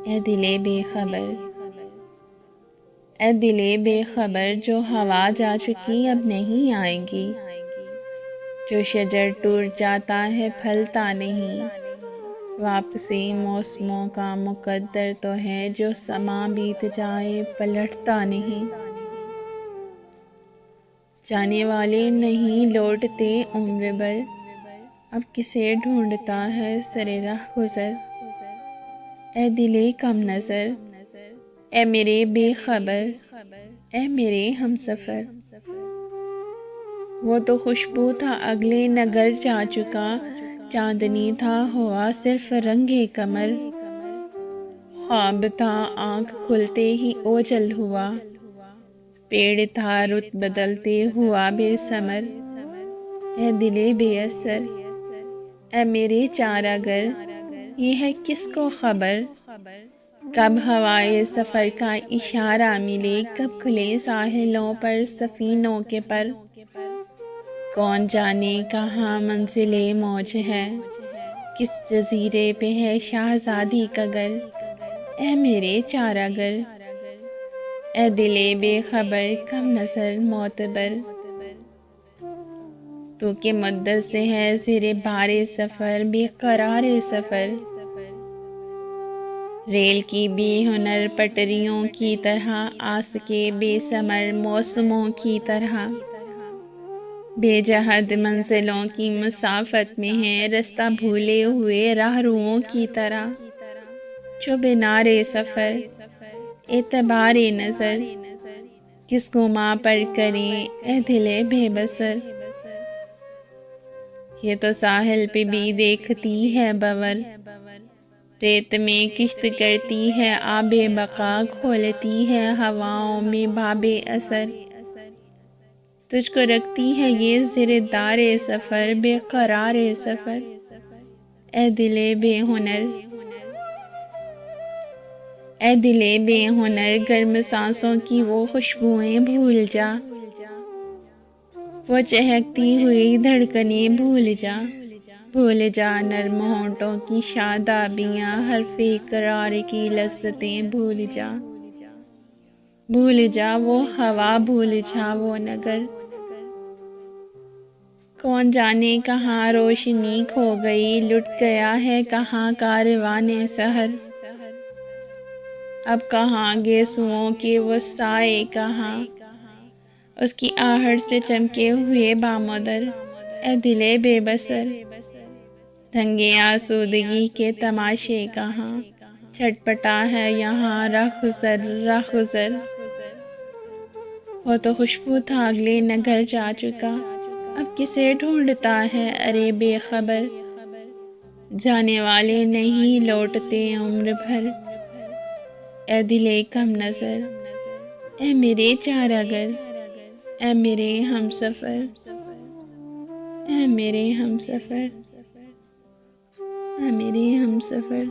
ए दिले बेखबर, ए दिले बेखबर, जो हवा जा चुकी अब नहीं आएगी, जो शजर टूट जाता है फलता नहीं। वापसी मौसमों का मुकद्दर तो है, जो समा बीत जाए पलटता नहीं। जाने वाले नहीं लौटते उम्र भर, अब किसे ढूंढता है सरे राह गुज़र। ए दिले कम नज़र, ए मेरे बेखबर, ए मेरे हमसफ़र। वो तो खुशबू था अगले नगर जा चुका, चांदनी था हुआ सिर्फ रंगे कमर। ख्वाब था आँख खुलते ही ओझल हुआ, पेड़ था रुत बदलते हुआ बेसमर। ए दिले बेअसर, ए मेरे चारागर, ये है किसको खबर, कब हवाए सफ़र का इशारा मिले, कब खुले साहिलों पर सफ़ीनों के पर। कौन जाने कहाँ मंजिले मौज है, किस जजीरे पे है शाहज़ादी का घर। ए मेरे चारागर, ए दिले बेखबर, कम नज़र मोतबर। तो के मुद्दत से है ज़िरे बारे सफ़र, बेकरारे सफ़र। रेल की बेहुनर पटरियों की तरह, आस के बेसमर मौसमों की तरह। बेजहद मंजिलों की मुसाफत में है, रास्ता भूले हुए राहरुओं की तरह। जो बेनारे सफ़र, एतबारे नज़र, किसको माँ पर करें ए दिले बेबसर। ये तो साहिल पे भी देखती है बवर, रेत में किश्त करती है आबे बका, खोलती है हवाओं में बाबे असर। तुझको रखती है ये ज़िरेदारे सफ़र, बेकरारे सफ़र। ए दिले बेहुनर, ए दिले बेहुनर, गर्म सांसों की वो खुशबुएं भूल जा, वो चहकती हुई धड़कनें भूल जा। भूल जा नर्म होंठों की शादाबियाँ, हर्फ़े इक़रार की लज़्ज़तें भूल जा। भूल जा वो हवा, भूल जा वो नगर। कौन जाने कहाँ रोशनी खो गई, लुट गया है कहाँ कारवाने सहर। अब कहाँ गेसुओं के वो साए, कहाँ उसकी आहट से चमके हुए बामोदर। ए दिले बेबसर, रंगे आसूदगी के तमाशे कहाँ, छटपटा है यहाँ राखुजर राखुजर। वो तो खुशबू था अगले नगर जा चुका, अब किसे ढूंढता है अरे बेखबर। जाने वाले नहीं लौटते उम्र भर, ए दिले कम नज़र, ए मेरे चारागर, ए मेरे हमसफ़र, ए मेरे हमसफ़र, ए मेरे हमसफ़र।